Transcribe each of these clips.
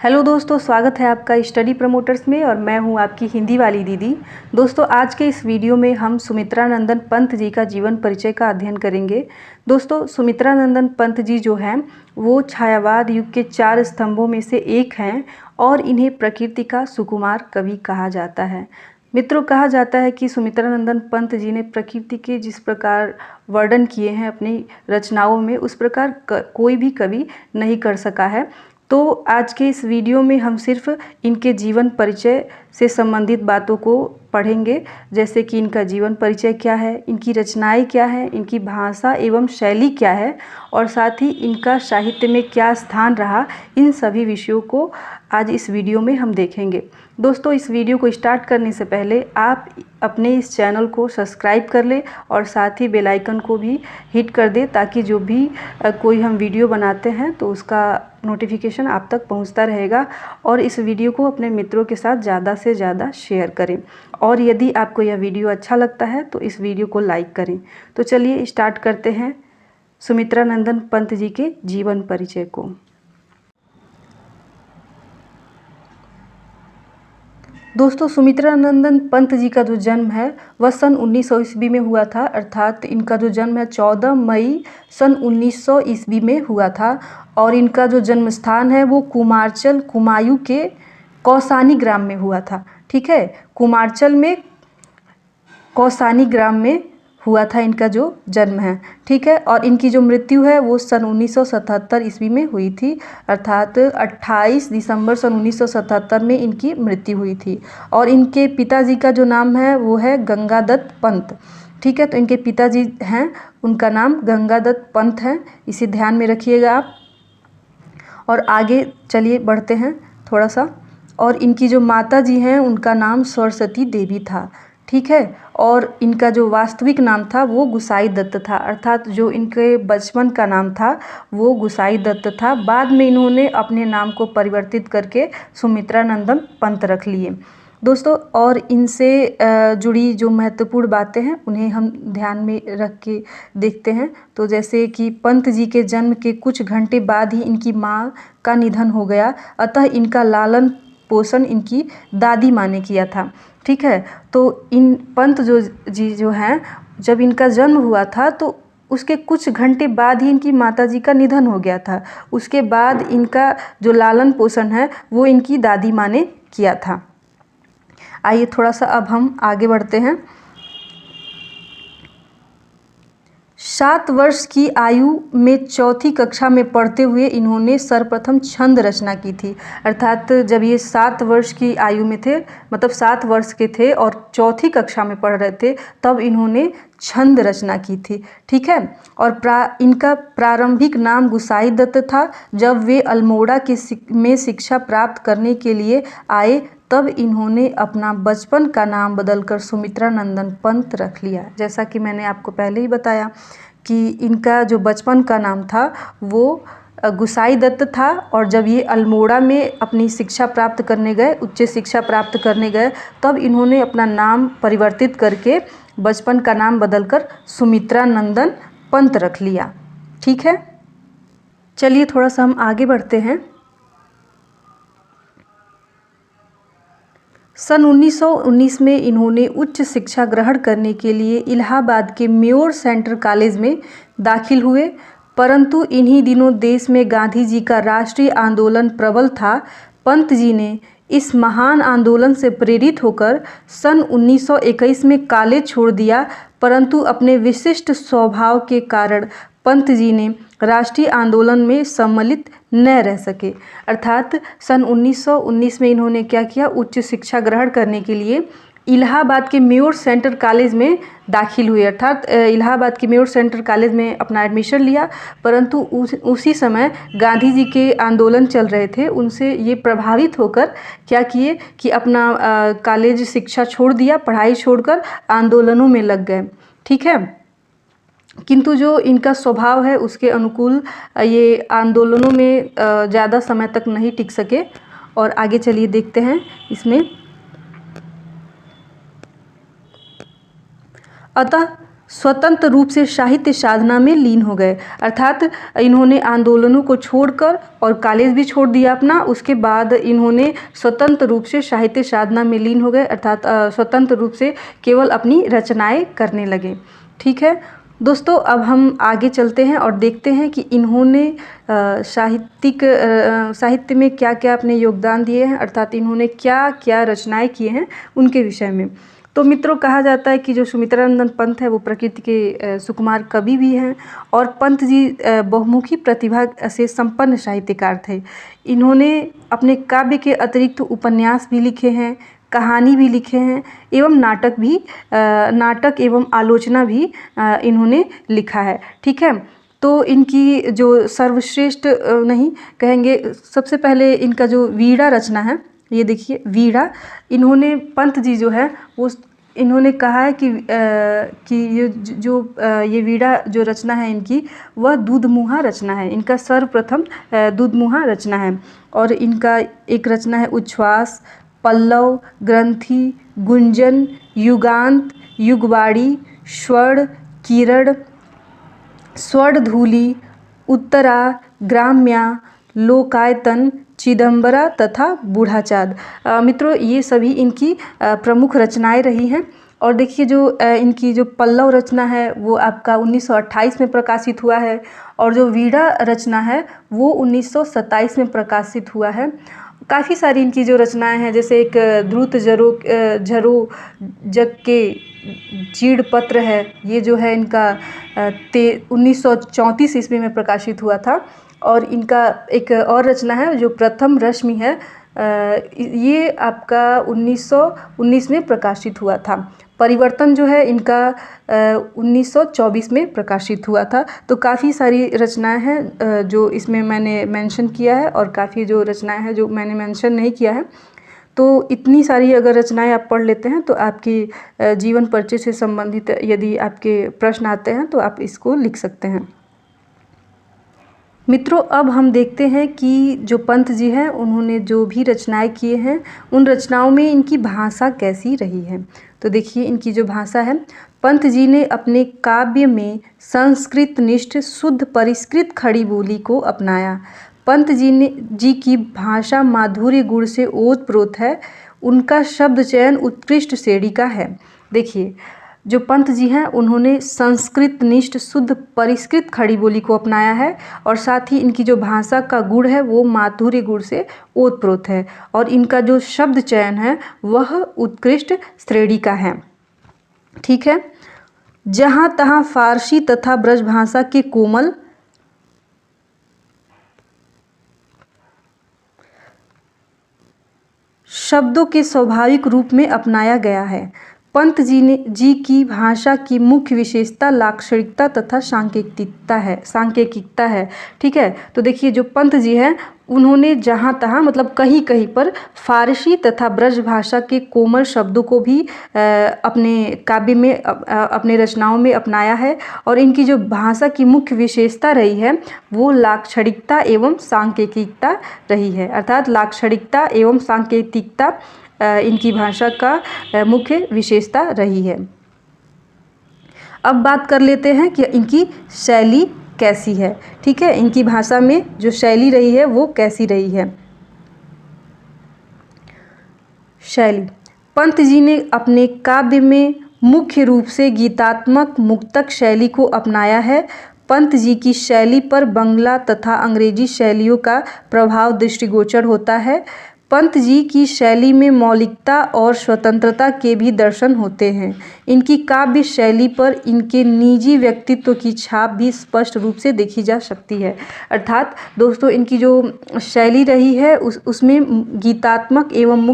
Hello दोस्तों, स्वागत है आपका स्टडी प्रमोटर्स में और मैं हूं आपकी हिंदी वाली दीदी। दोस्तों, आज के इस वीडियो में हम सुमित्रा नंदन पंत जी का जीवन परिचय का अध्ययन करेंगे। दोस्तों, सुमित्रा नंदन पंत जी जो हैं वो छायावाद युग के 4 स्तंभों में से एक हैं और इन्हें प्रकृति का सुकुमार कवि कहा जाता है। मित्रों, कहा जाता है कि सुमित्रा नंदन पंत जी ने प्रकृति के जिस प्रकार वर्णन किए हैं अपनी रचनाओं में, उस प्रकार कोई भी कवि नहीं कर सका है। तो आज के इस वीडियो में हम सिर्फ इनके जीवन परिचय से संबंधित बातों को पढ़ेंगे, जैसे कि इनका जीवन परिचय क्या है, इनकी रचनाएं क्या है, इनकी भाषा एवं शैली क्या है और साथ ही इनका साहित्य में क्या स्थान रहा। इन सभी विषयों को आज इस वीडियो में हम देखेंगे। दोस्तों, इस वीडियो को स्टार्ट करने से पहले आप अपने इस चैनल को सब्सक्राइब कर लें और साथ ही बेल आइकन को भी हिट कर दें, ताकि जो भी कोई हम वीडियो बनाते हैं तो उसका नोटिफिकेशन आप तक पहुंचता रहेगा। और इस वीडियो को अपने मित्रों के साथ ज़्यादा से ज़्यादा शेयर करें और यदि आपको यह वीडियो अच्छा लगता है तो इस वीडियो को लाइक करें। तो चलिए स्टार्ट करते हैं सुमित्रा नंदन पंत जी के जीवन परिचय को। दोस्तों, सुमित्रा नंदन पंत जी का जो जन्म है वह सन 1900 ईस्वी में हुआ था, अर्थात इनका जो जन्म है 14 मई सन 1900 ईस्वी में हुआ था। और इनका जो जन्म स्थान है वो कुमारचल कुमायूं के कौसानी ग्राम में हुआ था। ठीक है, कुमारचल में कौसानी ग्राम में हुआ था इनका जो जन्म है। ठीक है, और इनकी जो मृत्यु है वो सन 1977 ईस्वी में हुई थी, अर्थात 28 दिसंबर सन 1977 में इनकी मृत्यु हुई थी। और इनके पिताजी का जो नाम है वो है गंगादत्त पंत। ठीक है, तो इनके पिताजी हैं, उनका नाम गंगादत्त पंत है, इसे ध्यान में रखिएगा आप। और आगे चलिए बढ़ते हैं थोड़ा सा। और इनकी जो माता जी हैं उनका नाम सरस्वती देवी था। ठीक है, और इनका जो वास्तविक नाम था वो गुसाई दत्त था, अर्थात जो इनके बचपन का नाम था वो गुसाई दत्त था। बाद में इन्होंने अपने नाम को परिवर्तित करके सुमित्रा नंदन पंत रख लिए। दोस्तों, और इनसे जुड़ी जो महत्वपूर्ण बातें हैं उन्हें हम ध्यान में रख के देखते हैं। तो जैसे कि पंत जी के जन्म के कुछ घंटे बाद ही इनकी माँ का निधन हो गया, अतः इनका लालन पोषण इनकी दादी माँ ने किया था। ठीक है, तो इन पंत जो हैं, जब इनका जन्म हुआ था तो उसके कुछ घंटे बाद ही इनकी माताजी का निधन हो गया था। उसके बाद इनका जो लालन पोषण है वो इनकी दादी माँ ने किया था। आइए थोड़ा सा अब हम आगे बढ़ते हैं। 7 वर्ष की आयु में चौथी कक्षा में पढ़ते हुए इन्होंने सर्वप्रथम छंद रचना की थी, अर्थात जब ये 7 वर्ष की आयु में थे, मतलब 7 वर्ष के थे और चौथी कक्षा में पढ़ रहे थे, तब इन्होंने छंद रचना की थी। ठीक है, और इनका प्रारंभिक नाम गुसाई दत्त था। जब वे अल्मोड़ा में शिक्षा प्राप्त करने के लिए आए तब इन्होंने अपना बचपन का नाम बदलकर सुमित्रा नंदन पंत रख लिया। जैसा कि मैंने आपको पहले ही बताया कि इनका जो बचपन का नाम था वो गुसाई दत्त था, और जब ये अल्मोड़ा में अपनी शिक्षा प्राप्त करने गए, उच्च शिक्षा प्राप्त करने गए, तब इन्होंने अपना नाम परिवर्तित करके बचपन का नाम बदलकर सुमित्रा नंदन पंत रख लिया। ठीक है, चलिए थोड़ा सा हम आगे बढ़ते हैं। सन 1919 में इन्होंने उच्च शिक्षा ग्रहण करने के लिए इलाहाबाद के म्योर सेंट्रल कॉलेज में दाखिल हुए, परंतु इन्हीं दिनों देश में गांधी जी का राष्ट्रीय आंदोलन प्रबल था। पंत जी ने इस महान आंदोलन से प्रेरित होकर सन 1921 में कॉलेज छोड़ दिया, परंतु अपने विशिष्ट स्वभाव के कारण पंत जी ने राष्ट्रीय आंदोलन में सम्मिलित न रह सके। अर्थात सन 1919 में इन्होंने क्या किया, उच्च शिक्षा ग्रहण करने के लिए इलाहाबाद के म्योर सेंट्रल कॉलेज में दाखिल हुए, अर्थात इलाहाबाद के म्योर सेंट्रल कॉलेज में अपना एडमिशन लिया, परंतु उसी समय गांधी जी के आंदोलन चल रहे थे। उनसे ये प्रभावित होकर क्या किए कि अपना कॉलेज शिक्षा छोड़ दिया, पढ़ाई छोड़कर आंदोलनों में लग गए। ठीक है, किंतु जो इनका स्वभाव है उसके अनुकूल ये आंदोलनों में ज़्यादा समय तक नहीं टिक सके। और आगे चलिए देखते हैं इसमें। अतः स्वतंत्र रूप से साहित्य साधना में लीन हो गए। अर्थात इन्होंने आंदोलनों को छोड़कर और कॉलेज भी छोड़ दिया अपना, उसके बाद इन्होंने स्वतंत्र रूप से साहित्य साधना में लीन हो गए, अर्थात स्वतंत्र रूप से केवल अपनी रचनाएं करने लगे। ठीक है दोस्तों, अब हम आगे चलते हैं और देखते हैं कि इन्होंने साहित्य में क्या क्या अपने योगदान दिए हैं, अर्थात इन्होंने क्या क्या रचनाएं किए हैं उनके विषय में। तो मित्रों, कहा जाता है कि जो सुमित्रानंदन पंत है वो प्रकृति के सुकुमार कवि भी हैं और पंत जी बहुमुखी प्रतिभा से संपन्न साहित्यकार थे। इन्होंने अपने काव्य के अतिरिक्त उपन्यास भी लिखे हैं, कहानी भी लिखे हैं एवं नाटक एवं आलोचना भी इन्होंने लिखा है। ठीक है, तो इनकी जो सर्वश्रेष्ठ नहीं कहेंगे, सबसे पहले इनका जो वीणा रचना है, ये देखिए वीणा, इन्होंने पंत जी जो है वो इन्होंने कहा है कि ये वीणा जो रचना है इनकी, वह दूधमुहा रचना है। इनका सर्वप्रथम दूधमुहा रचना है और इनका एक रचना है उच्छ्वास, पल्लव, ग्रंथि, गुंजन, युगांत, युगवाड़ी, स्वर्ण, किरण, स्वर्णधूलि, उत्तरा, ग्राम्या, लोकायतन, चिदंबरा तथा बूढ़ाचाँद। मित्रों, ये सभी इनकी प्रमुख रचनाएं रही हैं। और देखिए जो इनकी जो पल्लव रचना है वो आपका 1928 में प्रकाशित हुआ है और जो वीणा रचना है वो 1927 में प्रकाशित हुआ है। काफ़ी सारी इनकी जो रचनाएं हैं, जैसे एक ध्रुत झरो जग के चीड़ पत्र है, ये जो है इनका 1934 ईस्वी में प्रकाशित हुआ था। और इनका एक और रचना है जो प्रथम रश्मि है, ये आपका 1919 में प्रकाशित हुआ था। परिवर्तन जो है इनका 1924 में प्रकाशित हुआ था। तो काफ़ी सारी रचनाएं हैं जो इसमें मैंने मेंशन किया है और काफ़ी जो रचनाएं हैं जो मैंने मेंशन नहीं किया है। तो इतनी सारी अगर रचनाएं आप पढ़ लेते हैं तो आपकी जीवन परिचय से संबंधित यदि आपके प्रश्न आते हैं तो आप इसको लिख सकते हैं। मित्रों, अब हम देखते हैं कि जो पंत जी हैं उन्होंने जो भी रचनाएं किए हैं उन रचनाओं में इनकी भाषा कैसी रही है। तो देखिए इनकी जो भाषा है, पंत जी ने अपने काव्य में संस्कृत निष्ठ शुद्ध परिष्कृत खड़ी बोली को अपनाया। पंत जी की भाषा माधुर्य गुण से ओतप्रोत है। उनका शब्द चयन उत्कृष्ट श्रेणी का है। देखिए जो पंत जी हैं उन्होंने संस्कृत निष्ठ शुद्ध परिष्कृत खड़ी बोली को अपनाया है और साथ ही इनकी जो भाषा का गुण है वो माधुर्य गुण से ओतप्रोत है और इनका जो शब्द चयन है वह उत्कृष्ट श्रेणी का है। ठीक है, जहाँ तहाँ फारसी तथा ब्रज भाषा के कोमल शब्दों के स्वाभाविक रूप में अपनाया गया है। पंत जी की भाषा की मुख्य विशेषता लाक्षणिकता तथा सांकेतिकता है। ठीक है, तो देखिए जो पंत जी हैं उन्होंने जहाँ तहाँ मतलब कहीं कहीं पर फारसी तथा ब्रज भाषा के कोमल शब्दों को भी अपने काव्य में अपने रचनाओं में अपनाया है और इनकी जो भाषा की मुख्य विशेषता रही है वो लाक्षणिकता एवं सांकेतिकता रही है। अर्थात लाक्षणिकता एवं सांकेतिकता इनकी भाषा का मुख्य विशेषता रही है। अब बात कर लेते हैं कि इनकी शैली कैसी है। ठीक है, इनकी भाषा में जो शैली रही है वो कैसी रही है। शैली, पंत जी ने अपने काव्य में मुख्य रूप से गीतात्मक मुक्तक शैली को अपनाया है। पंत जी की शैली पर बंगला तथा अंग्रेजी शैलियों का प्रभाव दृष्टिगोचर होता है। पंत जी की शैली में मौलिकता और स्वतंत्रता के भी दर्शन होते हैं। इनकी काव्य शैली पर इनके निजी व्यक्तित्व की छाप भी स्पष्ट रूप से देखी जा सकती है। अर्थात दोस्तों इनकी जो शैली रही है उसमें गीतात्मक एवं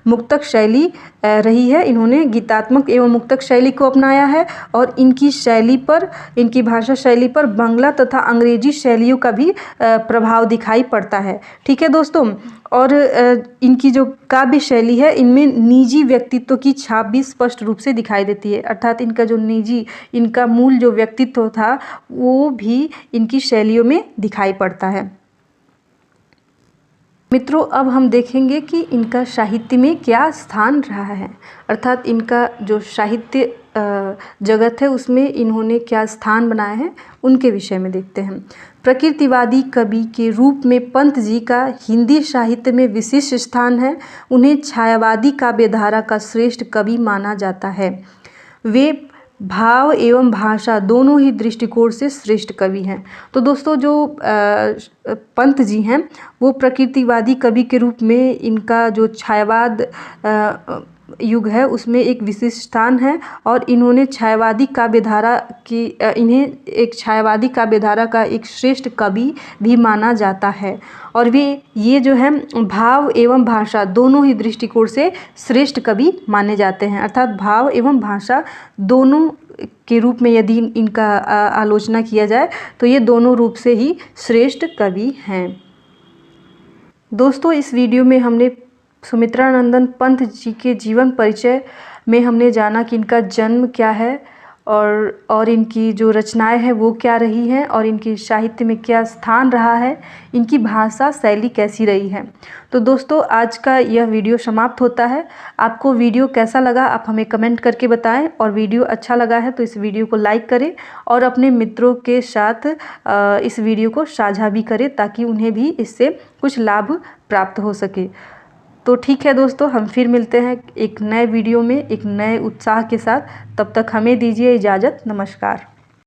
मुक्तक शैली रही है। इन्होंने गीतात्मक एवं मुक्तक शैली को अपनाया है और इनकी भाषा शैली पर बांग्ला तथा अंग्रेजी शैलियों का भी प्रभाव दिखाई पड़ता है। ठीक है दोस्तों, और इनकी जो काव्य शैली है इनमें निजी व्यक्तित्व की छाप भी स्पष्ट रूप से दिखाई देती है। अर्थात इनका मूल जो व्यक्तित्व था वो भी इनकी शैलियों में दिखाई पड़ता है। मित्रों, अब हम देखेंगे कि इनका साहित्य में क्या स्थान रहा है। अर्थात इनका जो साहित्य जगत है उसमें इन्होंने क्या स्थान बनाए हैं उनके विषय में देखते हैं। प्रकृतिवादी कवि के रूप में पंत जी का हिंदी साहित्य में विशिष्ट स्थान है। उन्हें छायावादी काव्यधारा का श्रेष्ठ कवि माना जाता है। वे भाव एवं भाषा दोनों ही दृष्टिकोण से श्रेष्ठ कवि हैं। तो दोस्तों जो पंत जी हैं वो प्रकृतिवादी कवि के रूप में इनका जो छायावाद युग है उसमें एक विशिष्ट स्थान है और इन्होंने छायावादी काव्यधारा की इन्हें एक छायावादी काव्यधारा का एक श्रेष्ठ कवि भी माना जाता है। और वे ये जो है भाव एवं भाषा दोनों ही दृष्टिकोण से श्रेष्ठ कवि माने जाते हैं। अर्थात भाव एवं भाषा दोनों के रूप में यदि इनका आलोचना किया जाए तो ये दोनों रूप से ही श्रेष्ठ कवि हैं। दोस्तों इस वीडियो में हमने सुमित्रानंदन पंत जी के जीवन परिचय में हमने जाना कि इनका जन्म क्या है और इनकी जो रचनाएं हैं वो क्या रही हैं और इनकी साहित्य में क्या स्थान रहा है, इनकी भाषा शैली कैसी रही है। तो दोस्तों आज का यह वीडियो समाप्त होता है। आपको वीडियो कैसा लगा आप हमें कमेंट करके बताएं और वीडियो अच्छा लगा है तो इस वीडियो को लाइक करें और अपने मित्रों के साथ इस वीडियो को साझा भी करें ताकि उन्हें भी इससे कुछ लाभ प्राप्त हो सके। तो ठीक है दोस्तों, हम फिर मिलते हैं एक नए वीडियो में एक नए उत्साह के साथ। तब तक हमें दीजिए इजाज़त। नमस्कार।